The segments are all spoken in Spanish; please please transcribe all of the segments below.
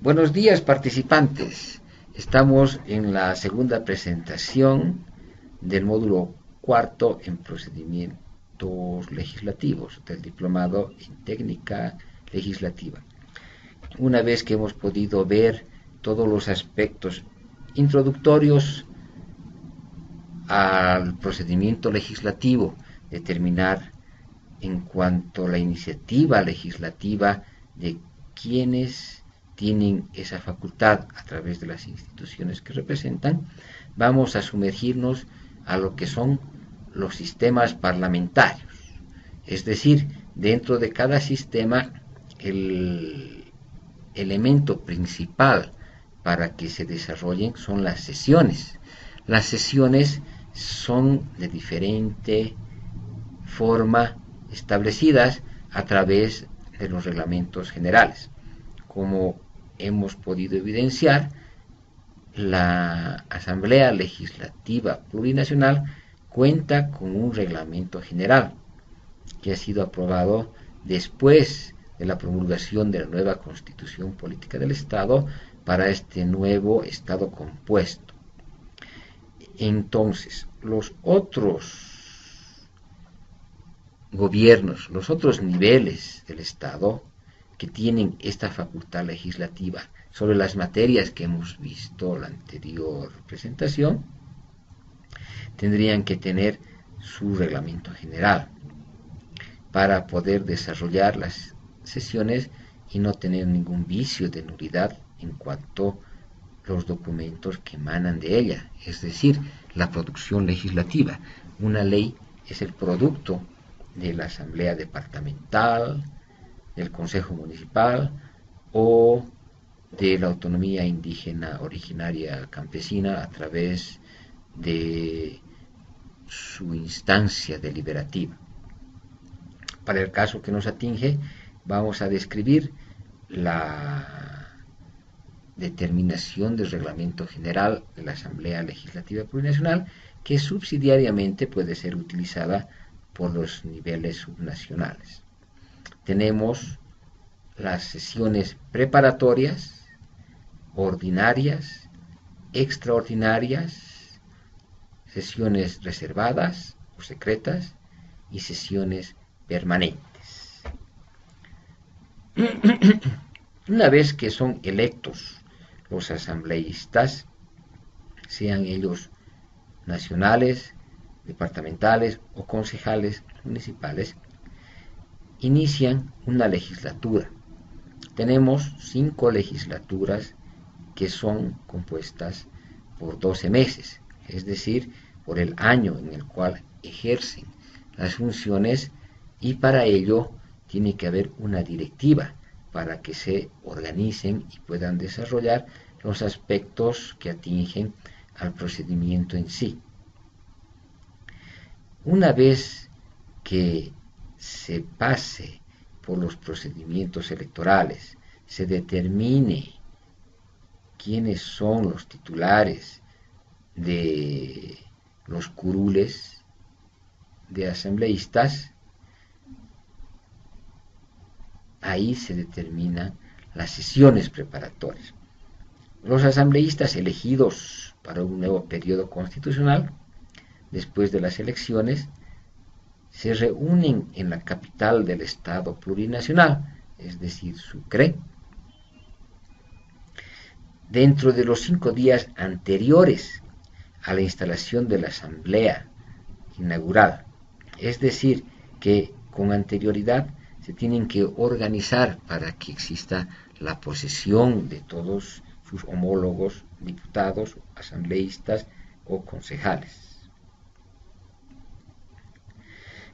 Buenos días, participantes. Estamos en la segunda presentación del módulo cuarto en procedimientos legislativos del diplomado en técnica legislativa. Una vez que hemos podido ver todos los aspectos introductorios al procedimiento legislativo, determinar en cuanto a la iniciativa legislativa de quienes tienen esa facultad a través de las instituciones que representan, vamos a sumergirnos a lo que son los sistemas parlamentarios. Es decir, dentro de cada sistema, el elemento principal para que se desarrollen son las sesiones. Las sesiones son de diferente forma establecidas a través de los reglamentos generales. Como hemos podido evidenciar, la Asamblea Legislativa Plurinacional cuenta con un reglamento general que ha sido aprobado después de la promulgación de la nueva Constitución Política del Estado para este nuevo Estado compuesto. Entonces, los otros gobiernos, los otros niveles del Estado que tienen esta facultad legislativa sobre las materias que hemos visto en la anterior presentación, tendrían que tener su reglamento general para poder desarrollar las sesiones y no tener ningún vicio de nulidad en cuanto a los documentos que emanan de ella, es decir, la producción legislativa. Una ley es el producto de la Asamblea Departamental, del Consejo Municipal o de la autonomía indígena originaria campesina a través de su instancia deliberativa. Para el caso que nos atinge, vamos a describir la determinación del reglamento general de la Asamblea Legislativa Plurinacional, que subsidiariamente puede ser utilizada por los niveles subnacionales. Tenemos las sesiones preparatorias, ordinarias, extraordinarias, sesiones reservadas o secretas y sesiones permanentes. Una vez que son electos los asambleístas, sean ellos nacionales, departamentales o concejales municipales, inician una legislatura. Tenemos 5 legislaturas que son compuestas por 12 meses, es decir, por el año en el cual ejercen las funciones, y para ello tiene que haber una directiva para que se organicen y puedan desarrollar los aspectos que atingen al procedimiento en sí. Una vez que se pase por los procedimientos electorales, se determine quiénes son los titulares de los curules de asambleístas, ahí se determinan las sesiones preparatorias. Los asambleístas elegidos para un nuevo periodo constitucional, después de las elecciones, se reúnen en la capital del Estado plurinacional, es decir, Sucre, dentro de los 5 días anteriores a la instalación de la asamblea inaugural. Es decir, que con anterioridad se tienen que organizar para que exista la posesión de todos sus homólogos, diputados, asambleístas o concejales,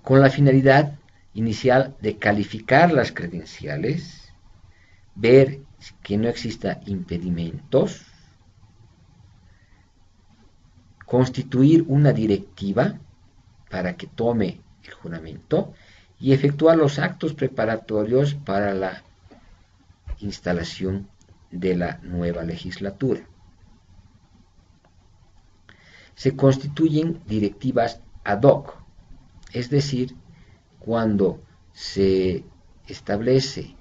con la finalidad inicial de calificar las credenciales, ver que no exista impedimentos, constituir una directiva para que tome el juramento y efectuar los actos preparatorios para la instalación de la nueva legislatura. Se constituyen directivas ad hoc, es decir, cuando se establece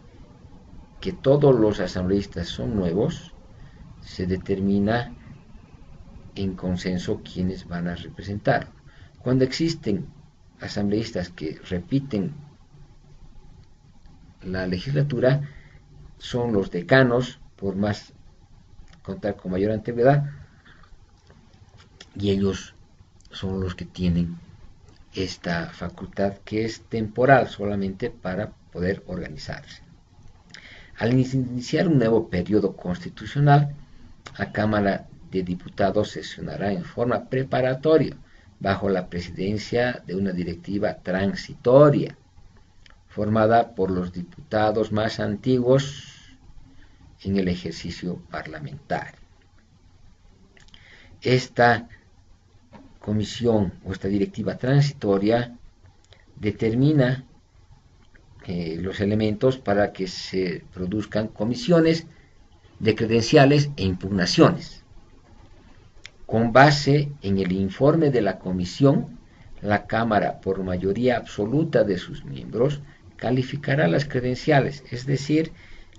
que todos los asambleístas son nuevos, se determina en consenso quiénes van a representar. Cuando existen asambleístas que repiten la legislatura, son los decanos, por más contar con mayor antigüedad, y ellos son los que tienen esta facultad, que es temporal solamente para poder organizarse. Al iniciar un nuevo periodo constitucional, la Cámara de Diputados sesionará en forma preparatoria bajo la presidencia de una directiva transitoria formada por los diputados más antiguos en el ejercicio parlamentario. Esta comisión o esta directiva transitoria determina los elementos para que se produzcan comisiones de credenciales e impugnaciones. Con base en el informe de la comisión, la Cámara, por mayoría absoluta de sus miembros, calificará las credenciales, es decir,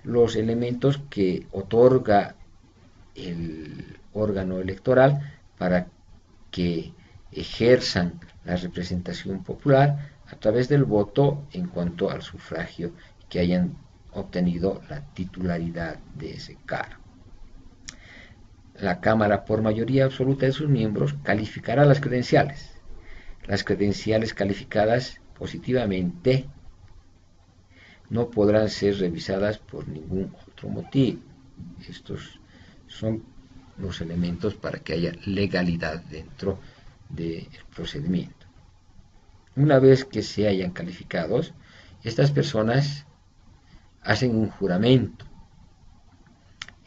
los elementos que otorga el órgano electoral para que ejerzan la representación popular a través del voto en cuanto al sufragio que hayan obtenido la titularidad de ese cargo. La Cámara, por mayoría absoluta de sus miembros, calificará las credenciales. Las credenciales calificadas positivamente no podrán ser revisadas por ningún otro motivo. Estos son los elementos para que haya legalidad dentro del procedimiento. Una vez que se hayan calificados, estas personas hacen un juramento.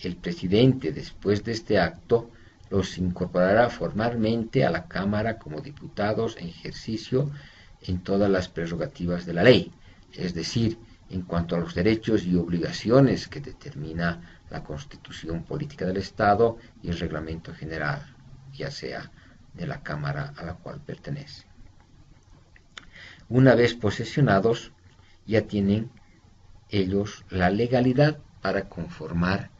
El presidente, después de este acto, los incorporará formalmente a la Cámara como diputados en ejercicio en todas las prerrogativas de la ley, es decir, en cuanto a los derechos y obligaciones que determina la Constitución Política del Estado y el Reglamento General, ya sea de la Cámara a la cual pertenece. Una vez posesionados, ya tienen ellos la legalidad para conformar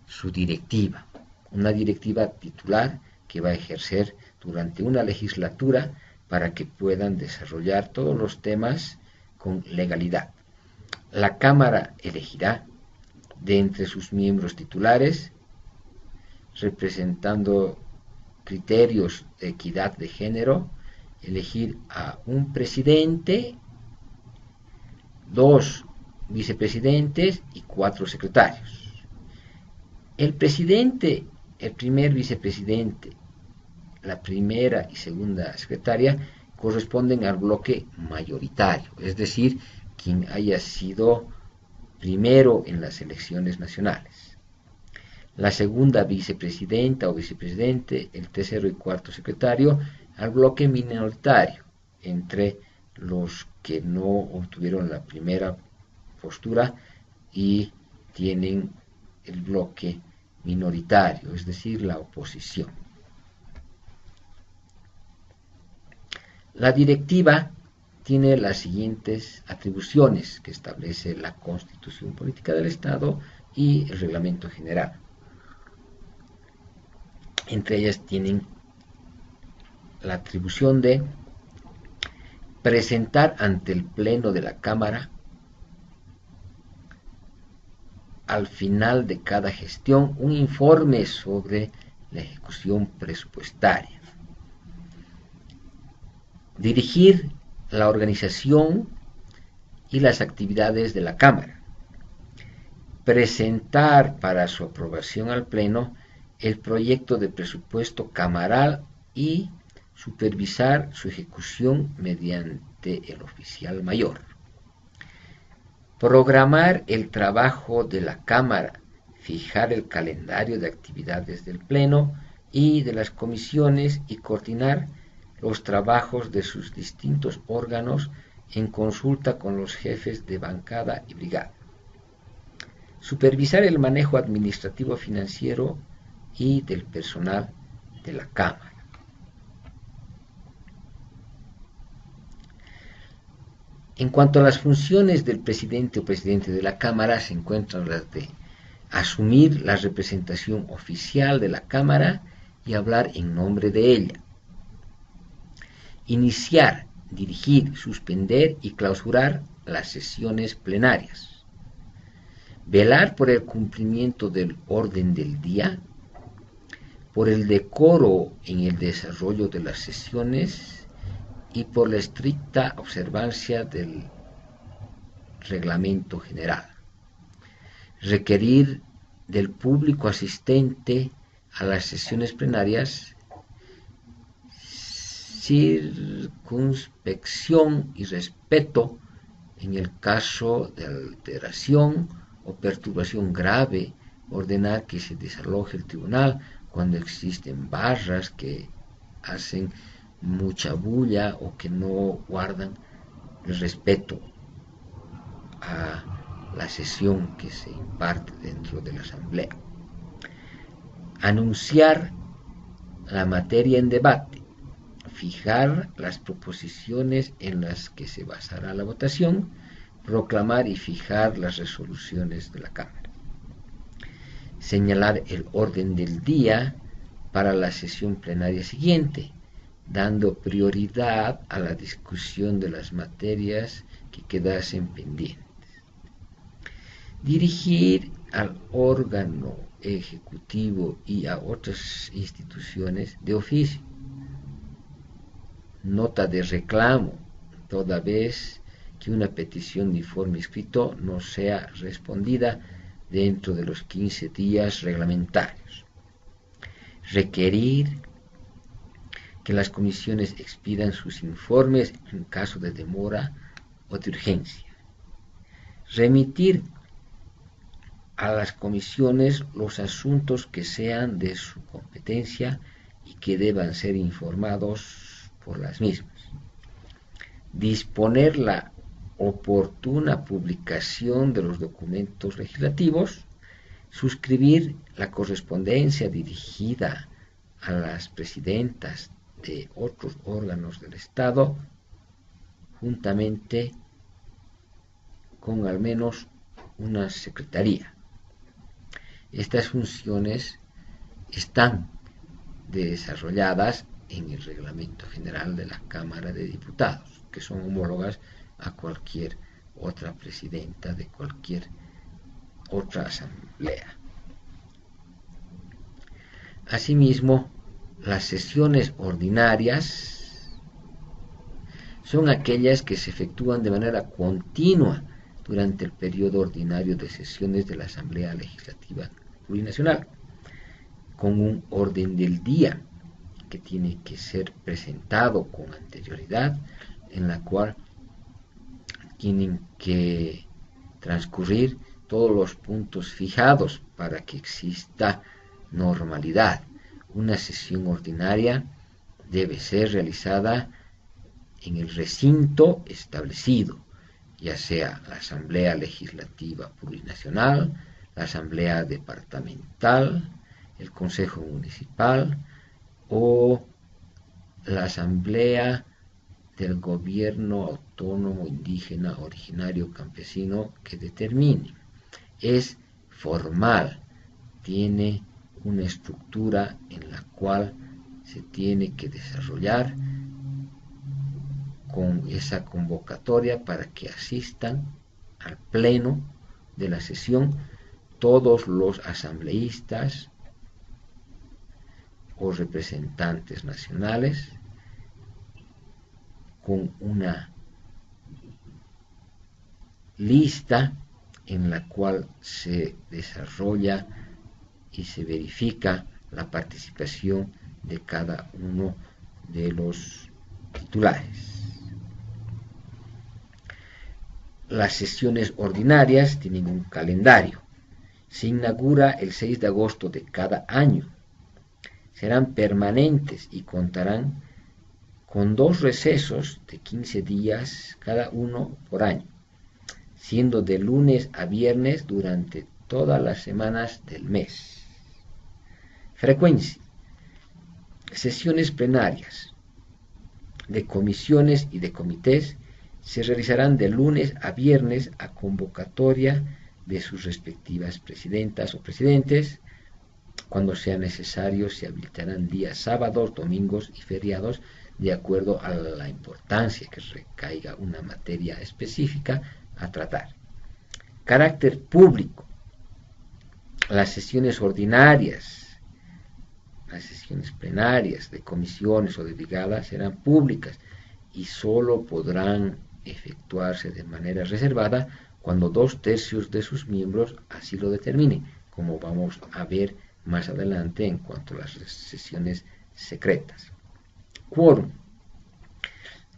su directiva, una directiva titular que va a ejercer durante una legislatura para que puedan desarrollar todos los temas con legalidad. La Cámara elegirá de entre sus miembros titulares, representando criterios de equidad de género, elegir a un presidente, 2 vicepresidentes y 4 secretarios. El presidente, el primer vicepresidente, la primera y segunda secretaria corresponden al bloque mayoritario, es decir, quien haya sido primero en las elecciones nacionales. La segunda vicepresidenta o vicepresidente, el tercero y cuarto secretario, al bloque minoritario, entre los que no obtuvieron la primera postura y tienen el bloque minoritario, es decir, la oposición. La directiva tiene las siguientes atribuciones que establece la Constitución Política del Estado y el Reglamento General. Entre ellas tienen la atribución de presentar ante el Pleno de la Cámara al final de cada gestión un informe sobre la ejecución presupuestaria. Dirigir la organización y las actividades de la Cámara. Presentar para su aprobación al Pleno el proyecto de presupuesto camaral y supervisar su ejecución mediante el oficial mayor. Programar el trabajo de la Cámara, fijar el calendario de actividades del Pleno y de las comisiones y coordinar los trabajos de sus distintos órganos en consulta con los jefes de bancada y brigada. Supervisar el manejo administrativo financiero y del personal de la Cámara. En cuanto a las funciones del presidente o presidente de la Cámara, se encuentran las de asumir la representación oficial de la Cámara y hablar en nombre de ella, iniciar, dirigir, suspender y clausurar las sesiones plenarias, velar por el cumplimiento del orden del día, por el decoro en el desarrollo de las sesiones y por la estricta observancia del reglamento general. Requerir del público asistente a las sesiones plenarias circunspección y respeto en el caso de alteración o perturbación grave, ordenar que se desaloje el tribunal cuando existen barras que hacen mucha bulla o que no guardan el respeto a la sesión que se imparte dentro de la asamblea. Anunciar la materia en debate, fijar las proposiciones en las que se basará la votación, proclamar y fijar las resoluciones de la Cámara. Señalar el orden del día para la sesión plenaria siguiente, dando prioridad a la discusión de las materias que quedasen pendientes. Dirigir al órgano ejecutivo y a otras instituciones de oficio. Nota de reclamo, toda vez que una petición de informe escrito no sea respondida dentro de los 15 días reglamentarios. Requerir que las comisiones expidan sus informes en caso de demora o de urgencia. Remitir a las comisiones los asuntos que sean de su competencia y que deban ser informados por las mismas. Disponer la oportuna publicación de los documentos legislativos, suscribir la correspondencia dirigida a las presidentas de otros órganos del Estado, juntamente con al menos una secretaría. Estas funciones están desarrolladas en el Reglamento General de la Cámara de Diputados, que son homólogas a cualquier otra presidenta de cualquier otra asamblea. Asimismo, las sesiones ordinarias son aquellas que se efectúan de manera continua durante el periodo ordinario de sesiones de la Asamblea Legislativa Plurinacional, con un orden del día que tiene que ser presentado con anterioridad, en la cual tienen que transcurrir todos los puntos fijados para que exista normalidad. Una sesión ordinaria debe ser realizada en el recinto establecido, ya sea la Asamblea Legislativa Plurinacional, la Asamblea Departamental, el Consejo Municipal o la Asamblea del Gobierno Autónomo Indígena Originario Campesino que determine. Es formal, tiene una estructura en la cual se tiene que desarrollar con esa convocatoria para que asistan al pleno de la sesión todos los asambleístas o representantes nacionales, con una lista en la cual se desarrolla y se verifica la participación de cada uno de los titulares. Las sesiones ordinarias tienen un calendario. Se inaugura el 6 de agosto de cada año. Serán permanentes y contarán con 2 recesos de 15 días cada uno por año, siendo de lunes a viernes durante todas las semanas del mes. Frecuencia. Sesiones plenarias de comisiones y de comités se realizarán de lunes a viernes a convocatoria de sus respectivas presidentas o presidentes. Cuando sea necesario, se habilitarán días sábados, domingos y feriados de acuerdo a la importancia que recaiga una materia específica a tratar. Carácter público. Las sesiones ordinarias, las sesiones plenarias de comisiones o de brigadas serán públicas y solo podrán efectuarse de manera reservada cuando 2/3 de sus miembros así lo determinen, como vamos a ver más adelante en cuanto a las sesiones secretas. Quórum.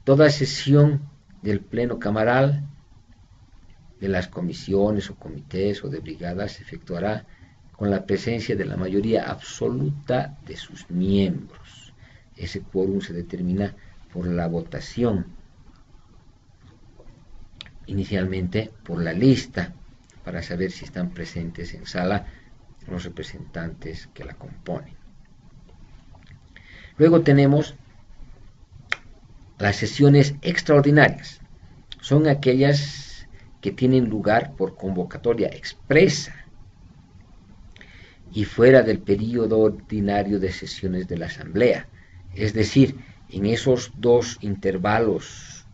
Toda sesión del pleno camaral de las comisiones o comités o de brigadas se efectuará con la presencia de la mayoría absoluta de sus miembros. Ese quórum se determina por la votación, inicialmente por la lista, para saber si están presentes en sala los representantes que la componen. Luego tenemos las sesiones extraordinarias. Son aquellas que tienen lugar por convocatoria expresa y fuera del período ordinario de sesiones de la Asamblea. Es decir, en esos 2 intervalos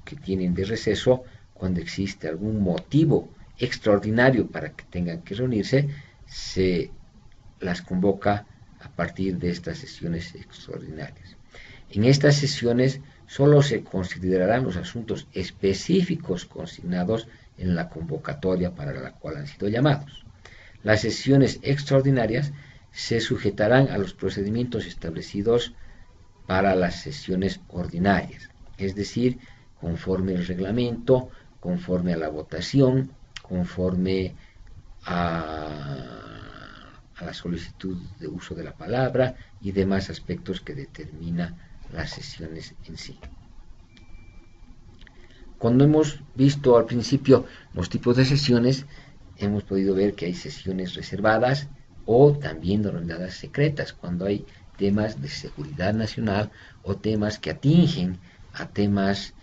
que tienen de receso, cuando existe algún motivo extraordinario para que tengan que reunirse, se las convoca a partir de estas sesiones extraordinarias. En estas sesiones solo se considerarán los asuntos específicos consignados en la convocatoria para la cual han sido llamados. Las sesiones extraordinarias se sujetarán a los procedimientos establecidos para las sesiones ordinarias, es decir, conforme al reglamento, conforme a la votación, conforme a la solicitud de uso de la palabra y demás aspectos que determina las sesiones en sí. Cuando hemos visto al principio los tipos de sesiones, hemos podido ver que hay sesiones reservadas o también denominadas secretas, cuando hay temas de seguridad nacional o temas que atingen a temas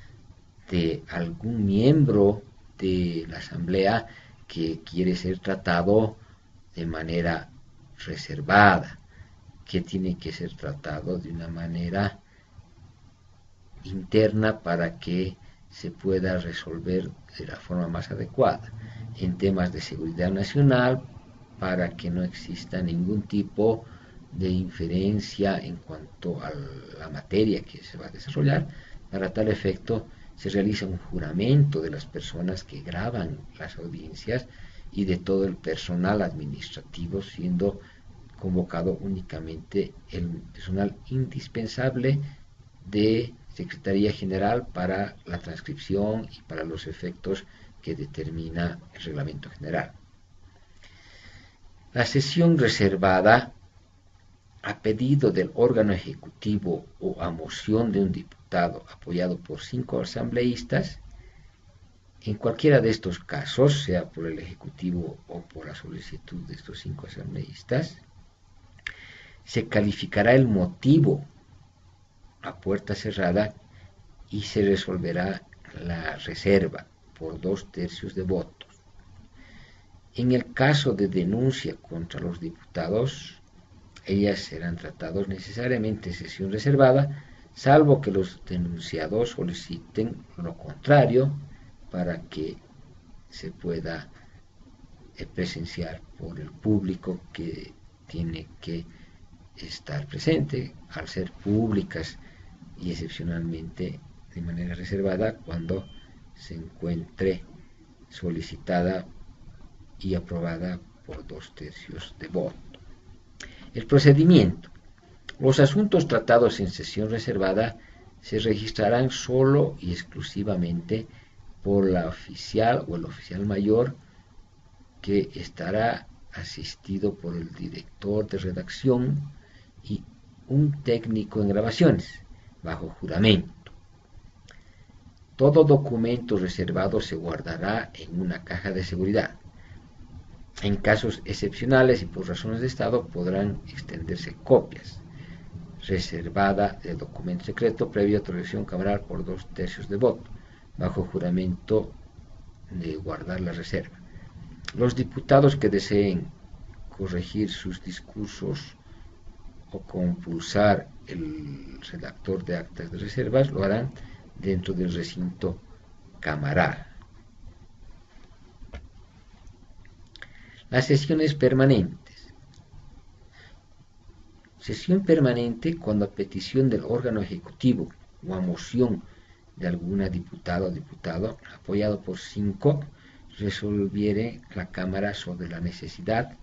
de algún miembro de la Asamblea que quiere ser tratado de manera reservada, que tiene que ser tratado de una manera interna para que se pueda resolver de la forma más adecuada. En temas de seguridad nacional, para que no exista ningún tipo de inferencia en cuanto a la materia que se va a desarrollar. Para tal efecto, se realiza un juramento de las personas que graban las audiencias y de todo el personal administrativo, siendo convocado únicamente el personal indispensable de Secretaría General para la transcripción y para los efectos que determina el Reglamento General. La sesión reservada, a pedido del órgano ejecutivo o a moción de un diputado apoyado por 5 asambleístas, en cualquiera de estos casos, sea por el ejecutivo o por la solicitud de estos 5 asambleístas, se calificará el motivo a puerta cerrada y se resolverá la reserva por 2/3 de votos. En el caso de denuncia contra los diputados, ellas serán tratadas necesariamente en sesión reservada, salvo que los denunciados soliciten lo contrario para que se pueda presenciar por el público que tiene que estar presente, al ser públicas y excepcionalmente de manera reservada cuando se encuentre solicitada y aprobada por 2/3 de voto. El procedimiento. Los asuntos tratados en sesión reservada se registrarán solo y exclusivamente por la oficial o el oficial mayor, que estará asistido por el director de redacción y un técnico en grabaciones, bajo juramento. Todo documento reservado se guardará en una caja de seguridad. En casos excepcionales y por razones de Estado podrán extenderse copias. Reservada de documento secreto previa autorización camaral por 2/3 de voto. bajo juramento de guardar la reserva. Los diputados que deseen corregir sus discursos o compulsar el redactor de actas de reservas lo harán dentro del recinto camaral. Las sesiones permanentes. Sesión permanente cuando a petición del órgano ejecutivo o a moción de alguna diputada o diputado, apoyado por 5, resolviere la Cámara sobre la necesidad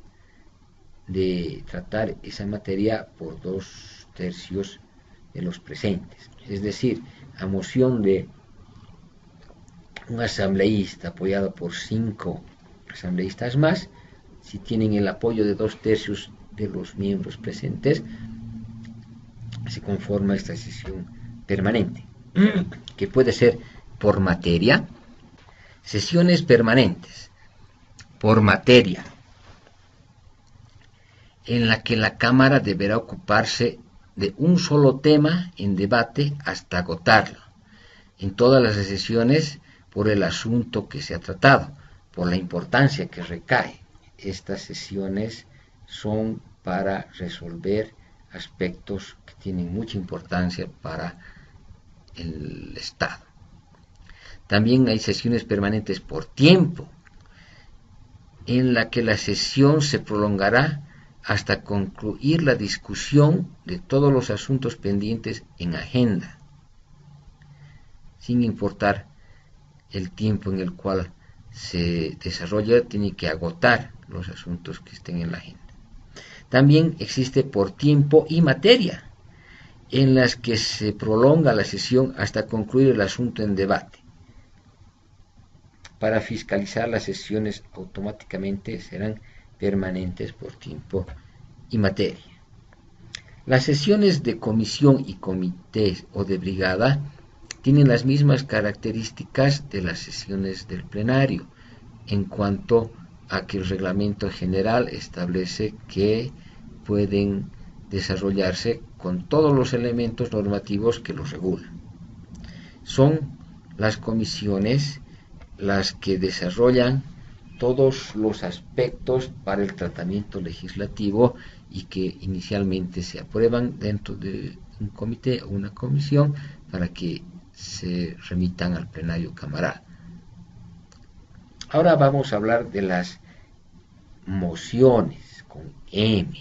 de tratar esa materia por 2/3 de los presentes. Es decir, a moción de un asambleísta apoyado por 5 asambleístas más, si tienen el apoyo de 2/3 de los miembros presentes, se conforma esta sesión permanente, que puede ser por materia. Sesiones permanentes por materia, en la que la Cámara deberá ocuparse de un solo tema en debate hasta agotarlo, en todas las sesiones por el asunto que se ha tratado, por la importancia que recae. Estas sesiones son para resolver aspectos que tienen mucha importancia para el Estado. También hay sesiones permanentes por tiempo, en la que la sesión se prolongará hasta concluir la discusión de todos los asuntos pendientes en agenda, sin importar el tiempo en el cual se desarrolla, tiene que agotar los asuntos que estén en la agenda. También existe por tiempo y materia, en las que se prolonga la sesión hasta concluir el asunto en debate. Para fiscalizar las sesiones automáticamente serán permanentes por tiempo y materia. Las sesiones de comisión y comité o de brigada tienen las mismas características de las sesiones del plenario, en cuanto a que el reglamento general establece que pueden desarrollarse con todos los elementos normativos que los regulan. Son las comisiones las que desarrollan todos los aspectos para el tratamiento legislativo y que inicialmente se aprueban dentro de un comité o una comisión para que se remitan al plenario camaral. Ahora vamos a hablar de las mociones con M.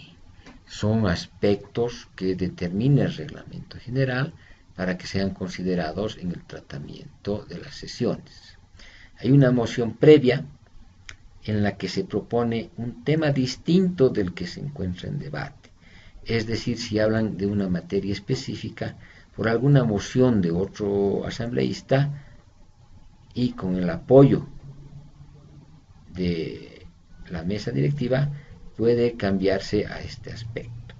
Son aspectos que determina el reglamento general para que sean considerados en el tratamiento de las sesiones. Hay una moción previa en la que se propone un tema distinto del que se encuentra en debate. Es decir, si hablan de una materia específica por alguna moción de otro asambleísta y con el apoyo de la mesa directiva puede cambiarse a este aspecto.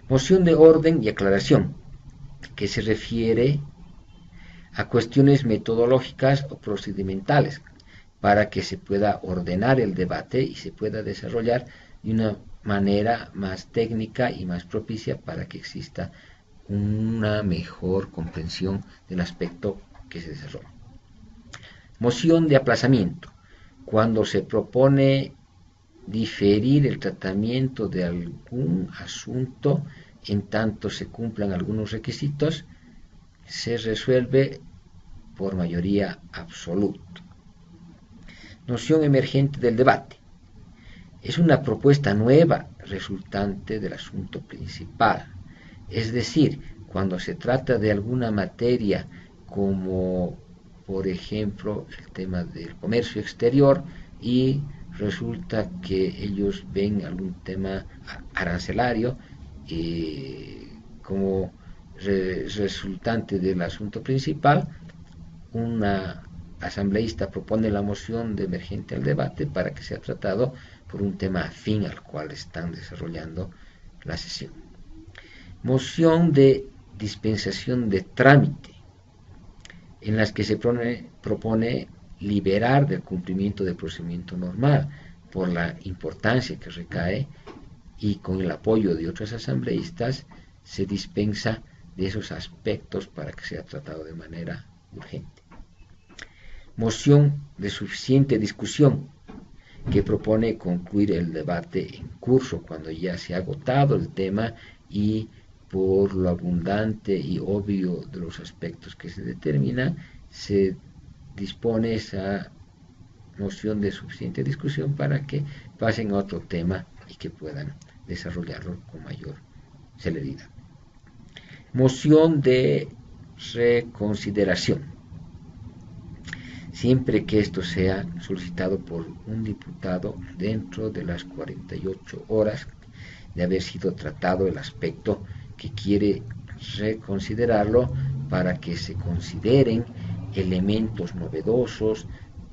Moción de orden y aclaración, que se refiere a cuestiones metodológicas o procedimentales para que se pueda ordenar el debate y se pueda desarrollar de una manera más técnica y más propicia para que exista una mejor comprensión del aspecto que se desarrolla. Moción de aplazamiento, cuando se propone diferir el tratamiento de algún asunto en tanto se cumplan algunos requisitos, se resuelve por mayoría absoluta. Noción emergente del debate. Es una propuesta nueva resultante del asunto principal. Es decir, cuando se trata de alguna materia como, por ejemplo, el tema del comercio exterior y resulta que ellos ven algún tema arancelario como resultante del asunto principal, una asambleísta propone la moción de emergente al debate para que sea tratado por un tema afín al cual están desarrollando la sesión. Moción de dispensación de trámite, en las que se propone liberar del cumplimiento del procedimiento normal por la importancia que recae y con el apoyo de otros asambleístas se dispensa de esos aspectos para que sea tratado de manera urgente. Moción de suficiente discusión, que propone concluir el debate en curso cuando ya se ha agotado el tema y por lo abundante y obvio de los aspectos que se determinan, se dispone esa moción de suficiente discusión para que pasen a otro tema y que puedan desarrollarlo con mayor celeridad. Moción de reconsideración. Siempre que esto sea solicitado por un diputado dentro de las 48 horas de haber sido tratado el aspecto que quiere reconsiderarlo, para que se consideren elementos novedosos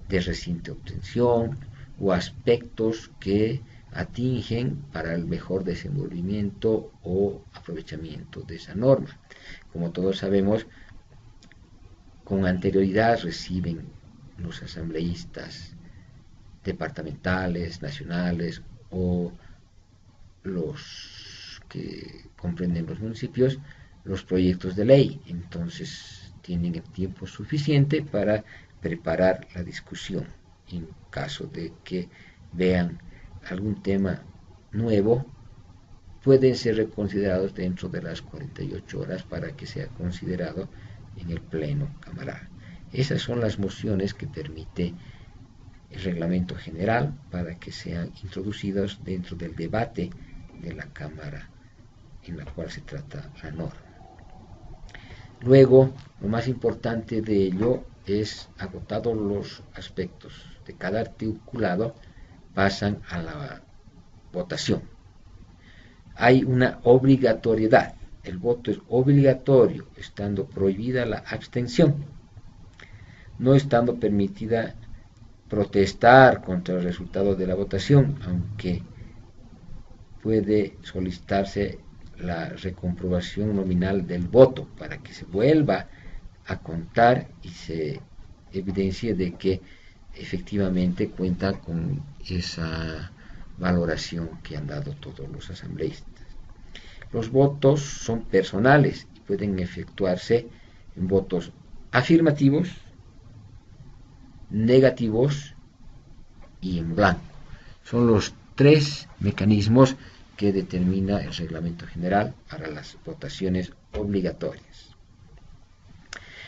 de reciente obtención o aspectos que atingen para el mejor desenvolvimiento o aprovechamiento de esa norma. Como todos sabemos, con anterioridad reciben los asambleístas departamentales, nacionales o los que comprenden los municipios los proyectos de ley. Entonces tienen el tiempo suficiente para preparar la discusión. En caso de que vean algún tema nuevo, pueden ser reconsiderados dentro de las 48 horas para que sea considerado en el pleno camaral. Esas son las mociones que permite el reglamento general para que sean introducidos dentro del debate de la Cámara en la cual se trata la norma. Luego, lo más importante de ello es, agotados los aspectos de cada articulado, pasan a la votación. Hay una obligatoriedad. El voto es obligatorio, estando prohibida la abstención, no estando permitida protestar contra el resultado de la votación, aunque puede solicitarse la recomprobación nominal del voto para que se vuelva a contar y se evidencie de que efectivamente cuenta con esa valoración que han dado todos los asambleístas. Los votos son personales y pueden efectuarse en votos afirmativos, negativos y en blanco. Son los tres mecanismos que determina el reglamento general para las votaciones obligatorias.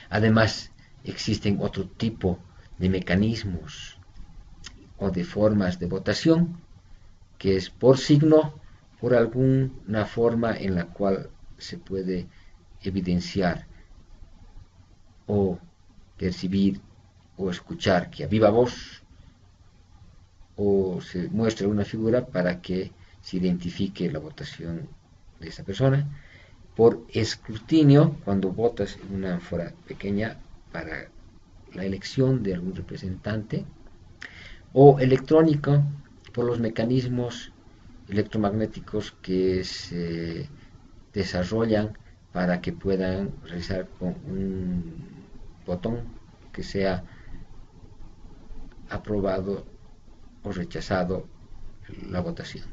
Además, existen otro tipo de mecanismos o de formas de votación, que es por signo, por alguna forma en la cual se puede evidenciar o percibir o escuchar que a viva voz, o se muestra una figura para que se identifique la votación de esa persona. Por escrutinio, cuando votas en una ánfora pequeña para la elección de algún representante, o electrónico, por los mecanismos electromagnéticos que se desarrollan para que puedan realizar con un botón que sea aprobado o rechazado la votación.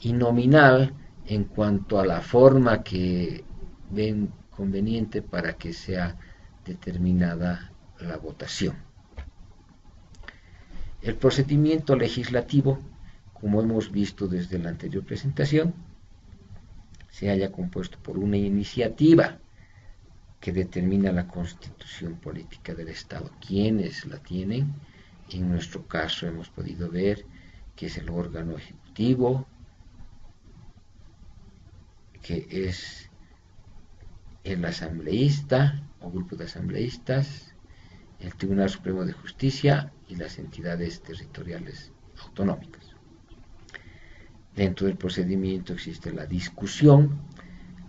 Y nominal, en cuanto a la forma que ven conveniente para que sea determinada la votación. El procedimiento legislativo, como hemos visto desde la anterior presentación, se halla compuesto por una iniciativa que determina la constitución política del Estado. ¿Quiénes la tienen? En nuestro caso hemos podido ver que es el órgano ejecutivo, que es el asambleísta o grupo de asambleístas, el Tribunal Supremo de Justicia y las entidades territoriales autonómicas. Dentro del procedimiento existe la discusión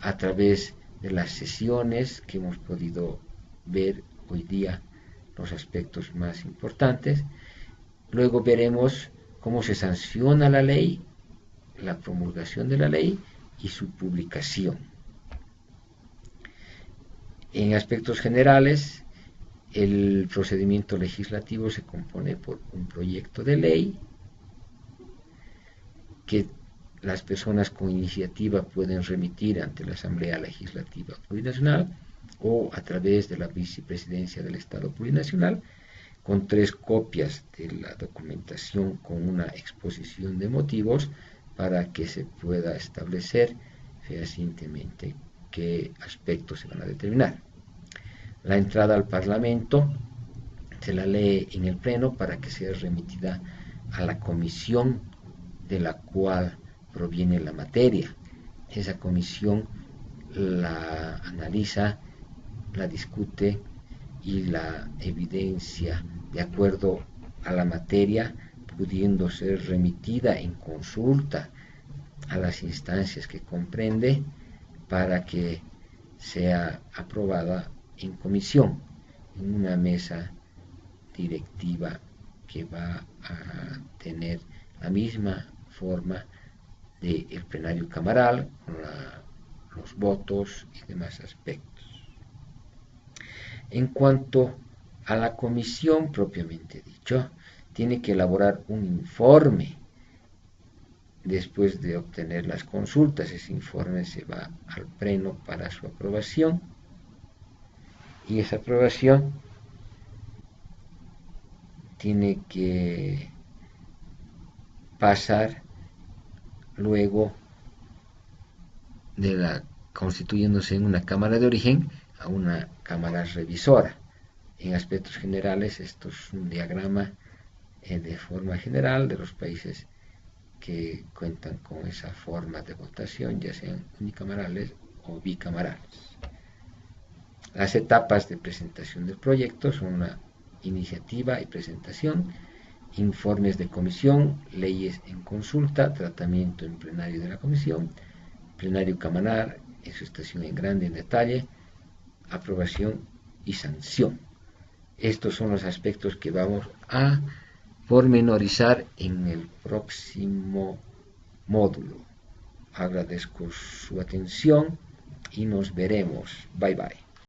a través de las sesiones que hemos podido ver hoy día, los aspectos más importantes. Luego veremos cómo se sanciona la ley, la promulgación de la ley y su publicación. En aspectos generales, el procedimiento legislativo se compone por un proyecto de ley que las personas con iniciativa pueden remitir ante la Asamblea Legislativa Plurinacional o a través de la Vicepresidencia del Estado Plurinacional, con 3 copias de la documentación con una exposición de motivos para que se pueda establecer fehacientemente qué aspectos se van a determinar. La entrada al Parlamento se la lee en el Pleno para que sea remitida a la comisión de la cual proviene la materia. Esa comisión la analiza, la discute y la evidencia de acuerdo a la materia, pudiendo ser remitida en consulta a las instancias que comprende para que sea aprobada en comisión, en una mesa directiva que va a tener la misma forma del plenario camaral, con los votos y demás aspectos. En cuanto a la comisión propiamente dicho, tiene que elaborar un informe después de obtener las consultas. Ese informe se va al Pleno para su aprobación y esa aprobación tiene que pasar luego de la constituyéndose en una cámara de origen a una cámara revisora. En aspectos generales, esto es un diagrama de forma general de los países que cuentan con esa forma de votación, ya sean unicamerales o bicamerales. Las etapas de presentación del proyecto son la iniciativa y presentación, informes de comisión, leyes en consulta, tratamiento en plenario de la comisión, plenario camaral, exhaustación en grande en detalle, aprobación y sanción. Estos son los aspectos que vamos a pormenorizar en el próximo módulo. Agradezco su atención y nos veremos. Bye bye.